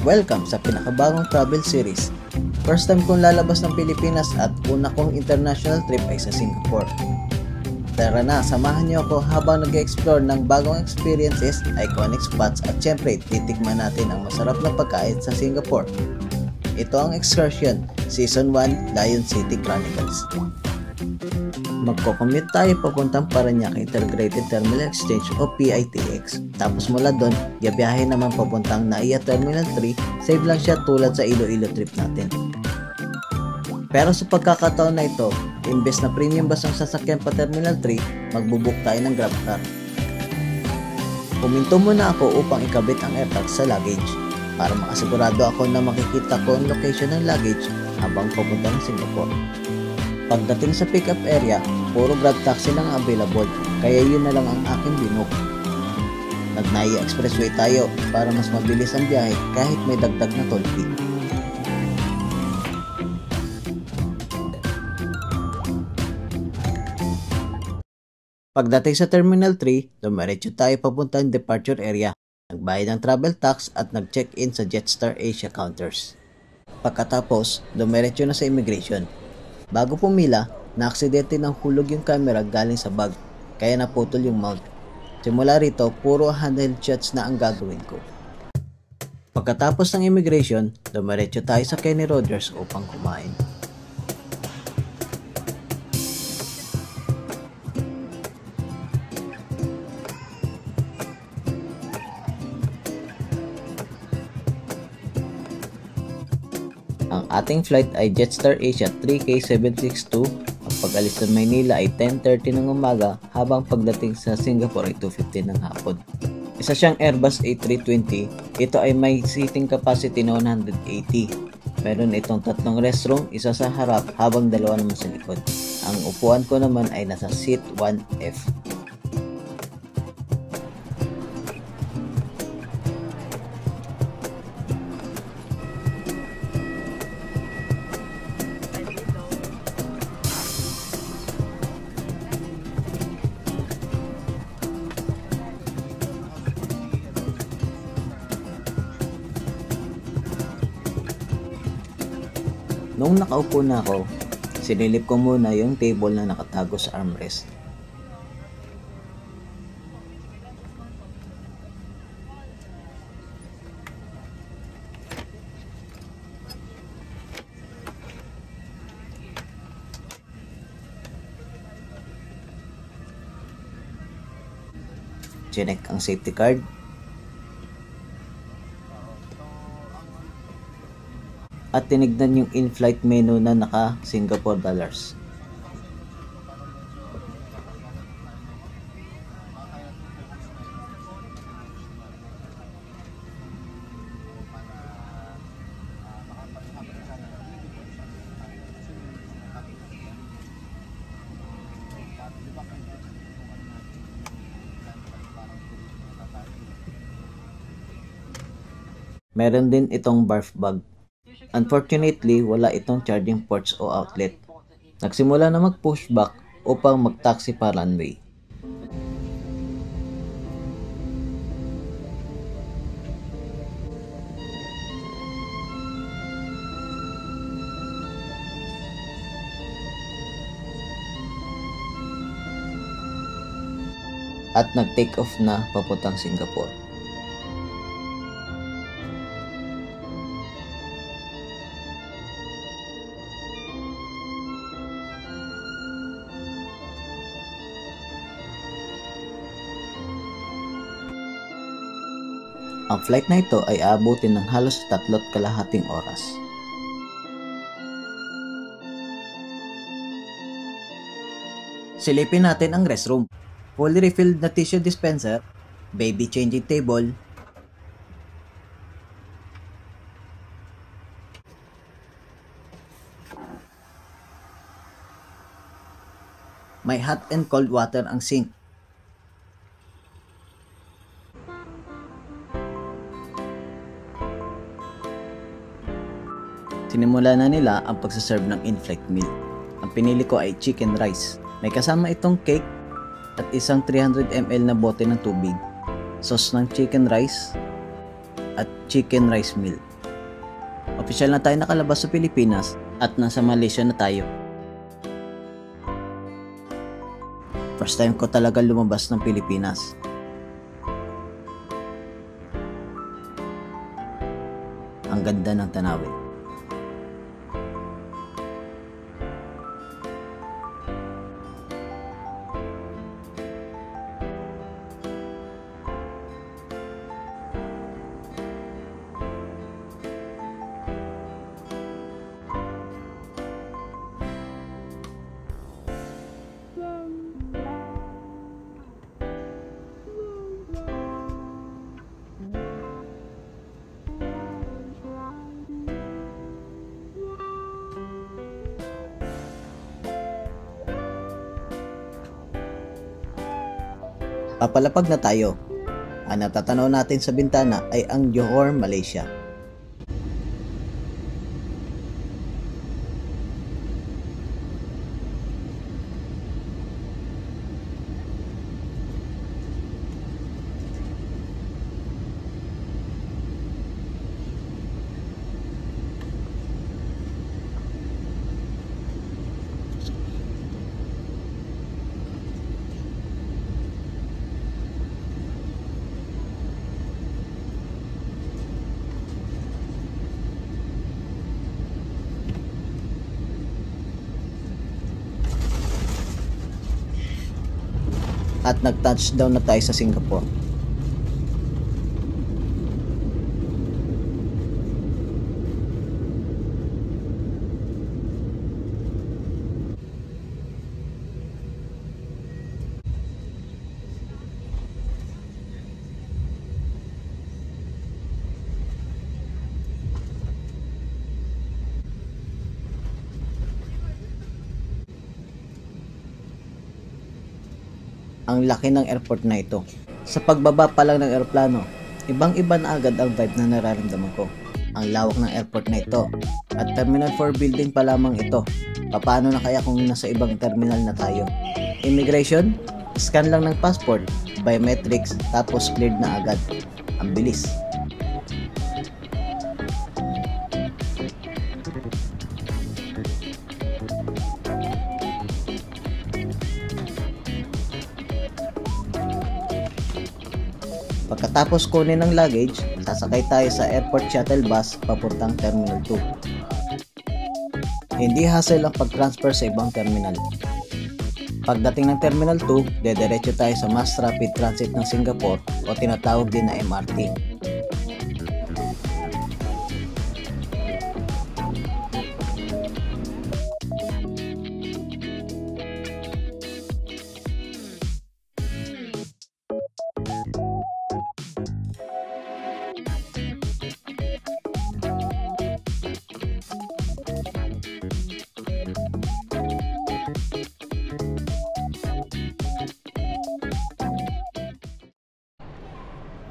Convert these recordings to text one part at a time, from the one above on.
Welcome sa pinakabagong travel series. First time kong lalabas ng Pilipinas at una kong international trip ay sa Singapore. Tara na, samahan niyo ako habang nag-explore ng bagong experiences, iconic spots at syempre titikman natin ang masarap na pagkain sa Singapore. Ito ang Excursion, Season 1, Lion City Chronicles. Magko-commute tayo papuntang Parañaque Integrated Terminal Exchange o PITX. Tapos mula doon, biyahe naman papuntang NAIA Terminal 3, save lang siya tulad sa Iloilo trip natin. Pero sa pagkakataon na ito, imbes na premium bus ang sasakyan pa Terminal 3, magbubuk tayo ng grab car. Puminto muna ako upang ikabit ang AirTags sa luggage para makasigurado ako na makikita ko ang location ng luggage habang papunta ng Singapore. Pagdating sa pick-up area, puro grab taxi lang available, kaya yun na lang ang aking binook. Nag-NAIA Expressway tayo para mas mabilis ang biyahe kahit may dagdag na toll fee. Pagdating sa Terminal 3, dumiretso tayo papuntang departure area. Nagbayad ng travel tax at nag-check-in sa Jetstar Asia counters. Pagkatapos, dumiretso na sa immigration. Bago pumila, na-aksidente ng hulog yung camera galing sa bag, kaya naputol yung mount. Simula rito, puro handheld shots na ang gagawin ko. Pagkatapos ng immigration, dumiretso tayo sa Kenny Rogers upang kumain. Ang ating flight ay Jetstar Asia 3K762. Ang pag-alis ng Maynila ay 10:30 ng umaga habang pagdating sa Singapore ay 2:15 ng hapon. Isa siyang Airbus A320. Ito ay may seating capacity na 180. Meron itong tatlong restroom, isa sa harap habang dalawa naman sa likod. Ang upuan ko naman ay nasa seat 1F. Noong nakaupo na ako, sinilip ko muna yung table na nakatago sa armrest. Chinek ang safety card. At tinignan yung in-flight menu na naka Singapore dollars. Meron din itong barf bag. Unfortunately, wala itong charging ports o outlet. Nagsimula na mag-pushback upang mag-taxi pa runway. At nag-take off na papuntang Singapore. Ang flight na ito ay aabutin ng halos 3.5 oras. Silipin natin ang restroom. Fully refilled na tissue dispenser, baby changing table, may hot and cold water ang sink. Sinimula na nila ang pagsaserve ng in-flight meal. Ang pinili ko ay chicken rice. May kasama itong cake at isang 300 ml na bote ng tubig, sauce ng chicken rice, at chicken rice meal. Opisyal na tayo nakalabas sa Pilipinas at nasa Malaysia na tayo. First time ko talaga lumabas ng Pilipinas. Ang ganda ng tanawin. Papalapag na tayo. Ang natatanaw natin sa bintana ay ang Johor, Malaysia. At nag-touchdown na tayo sa Singapore. Ang laki ng airport na ito. Sa pagbaba pa lang ng eroplano, ibang-iba na agad ang vibe na nararamdaman ko. Ang lawak ng airport na ito. At Terminal 4 building pa lamang ito. Paano na kaya kung nasa ibang terminal na tayo? Immigration? Scan lang ng passport, biometrics, tapos cleared na agad. Ang bilis. Pagkatapos kunin ng luggage, sasakay tayo sa airport shuttle bus papuntang Terminal 2. Hindi hassle ang pag-transfer sa ibang terminal. Pagdating ng Terminal 2, dediretso tayo sa Mass Rapid Transit ng Singapore o tinatawag din na MRT.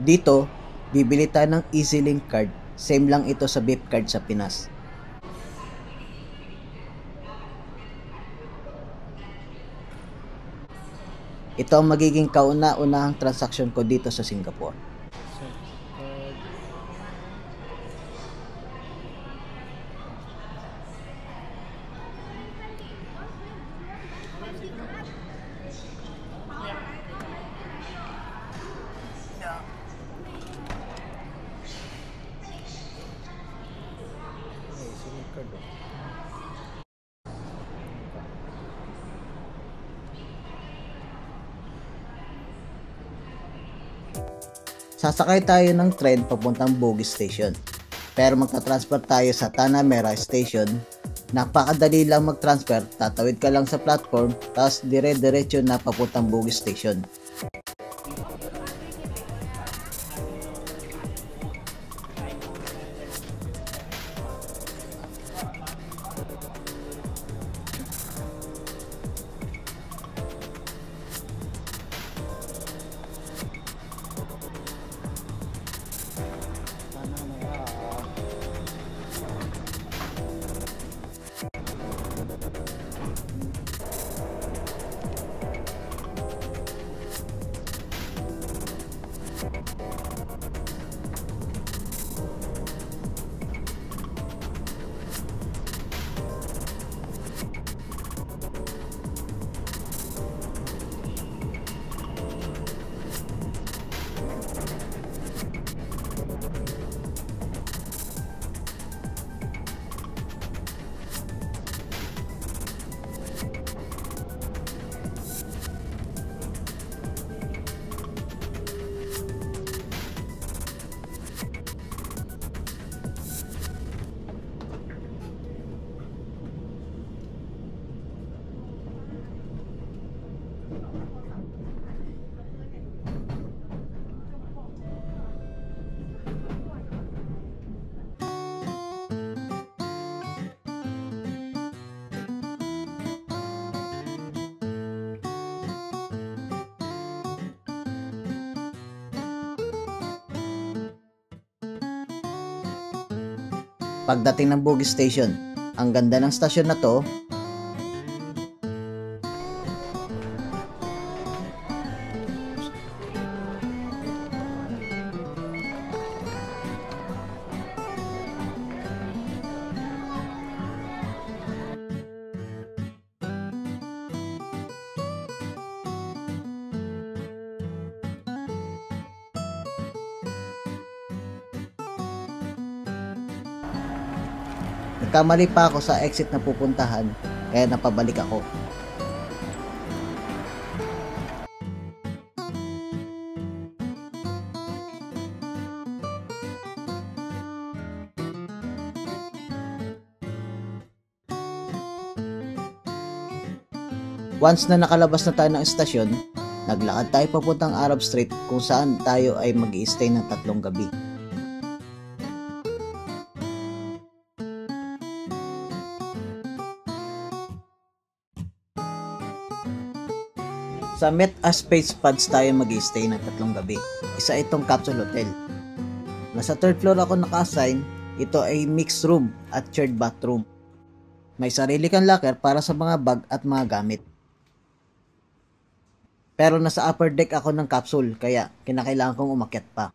Dito, bibili tayo ng EasyLink card. Same lang ito sa VIP card sa Pinas. Ito ang magiging kauna-unahang transaksyon ko dito sa Singapore. Sasakay tayo ng train papuntang Bugis Station. Pero magta-transfer tayo sa Tanah Merah Station. Napakadali lang mag-transfer, tatawid ka lang sa platform, tapos dire-diretso na papuntang Bugis Station. Pagdating ng Bugis Station, ang ganda ng stasyon na to. Nagkamali pa ako sa exit na pupuntahan, kaya napabalik ako. Once na nakalabas na tayo ng estasyon, naglakad tayo papuntang Arab Street kung saan tayo ay mag-i-stay ng 3 gabi. Sa Met Space Pods tayo mag-i-stay ng 3 gabi. Isa itong capsule hotel. Nasa 3rd floor ako naka-assign. Ito ay mixed room at shared bathroom. May sarili kang locker para sa mga bag at mga gamit. Pero nasa upper deck ako ng capsule, kaya kinakailangan kong umakyat pa.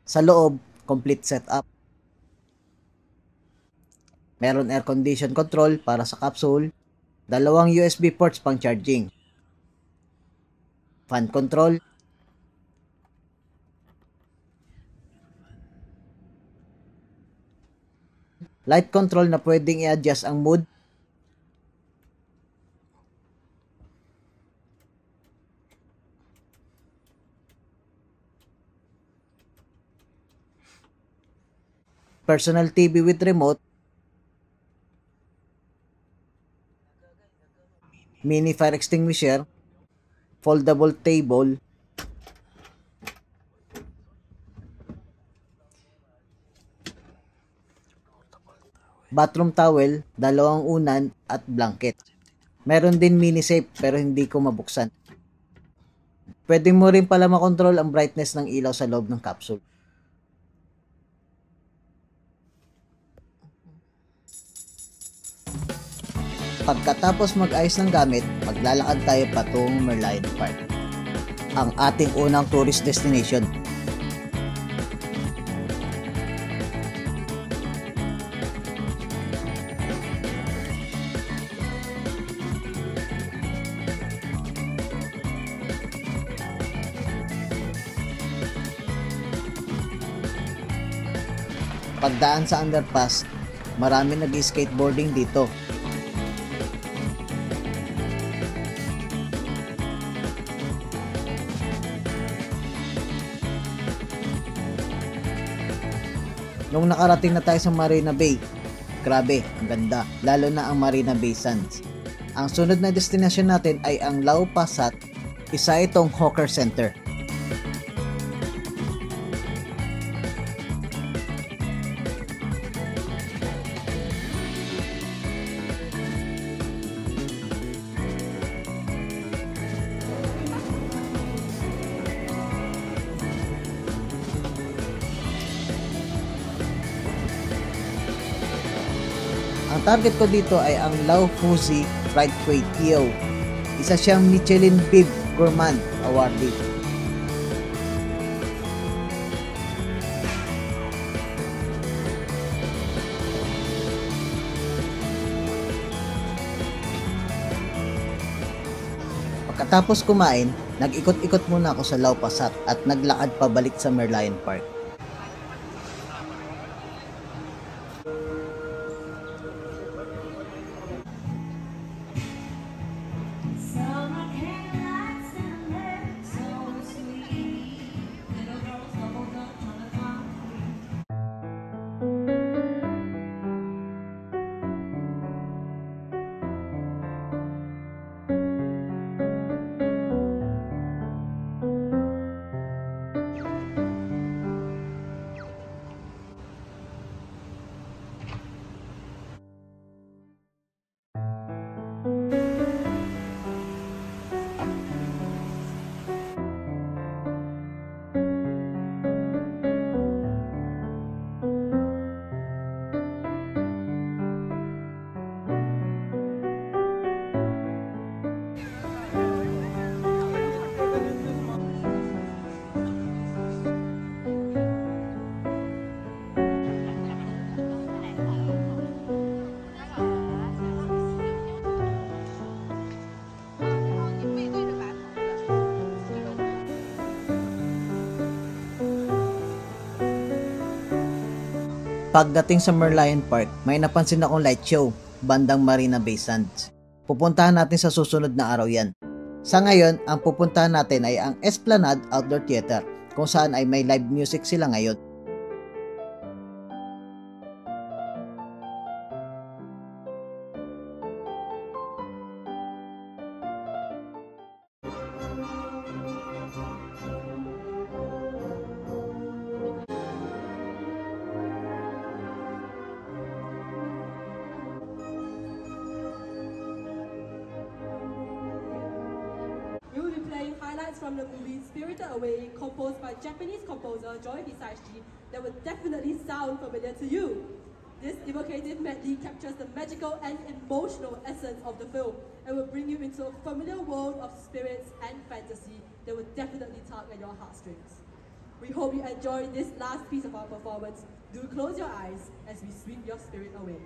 Sa loob, complete setup. Meron air condition control para sa capsule, 2 USB ports pang charging, fan control, light control na pwedeng i-adjust ang mood, personal TV with remote, mini fire extinguisher, foldable table, bathroom towel, 2 unan at blanket. Meron din mini safe pero hindi ko mabuksan. Pwede mo rin pala makontrol ang brightness ng ilaw sa loob ng capsule. Pagkatapos mag-ayos ng gamit, maglalakad tayo patungong Merlion Park, ang ating unang tourist destination. Pagdaan sa underpass, marami nag-skateboarding dito. Nung nakarating na tayo sa Marina Bay, grabe, ang ganda, lalo na ang Marina Bay Sands. Ang sunod na destinasyon natin ay ang Lau Pa Sat, isa itong hawker center. Ang target ko dito ay ang Lau Fuzi Fried Kway Teow. Isa siyang Michelin Bib Gourmand awardee. Pagkatapos kumain, nag-ikot-ikot muna ako sa Lau Pa Sat at naglakad pabalik sa Merlion Park. Pagdating sa Merlion Park, may napansin akong light show, bandang Marina Bay Sands. Pupuntahan natin sa susunod na araw yan. Sa ngayon, ang pupuntahan natin ay ang Esplanade Outdoor Theater, kung saan ay may live music sila ngayon. We will be playing highlights from the movie Spirited Away, composed by Japanese composer Joy Hisaishi, that will definitely sound familiar to you. This evocative medley captures the magical and emotional essence of the film and will bring you into a familiar world of spirits and fantasy that will definitely tug at your heartstrings. We hope you enjoy this last piece of our performance. Do close your eyes as we sweep your spirit away.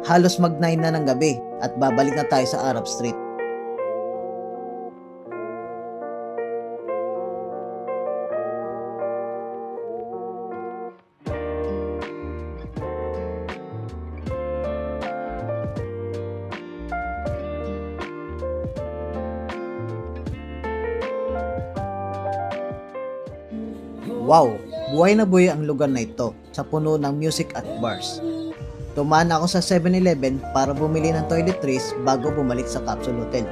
Halos mag-9 na ng gabi at babalik na tayo sa Arab Street. Wow! Buhay na buhay ang lugar na ito sa puno ng music at bars. Tumaan ako sa 7-Eleven para bumili ng toiletries bago bumalik sa Capsule Hotel.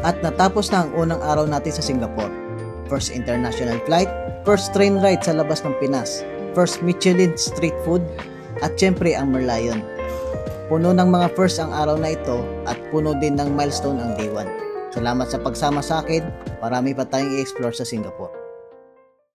At natapos na ang unang araw natin sa Singapore. First international flight, first train ride sa labas ng Pinas, first Michelin street food, at syempre ang Merlion. Puno ng mga first ang araw na ito at puno din ng milestone ang day 1. Salamat sa pagsama sa akin, marami pa tayong i-explore sa Singapore.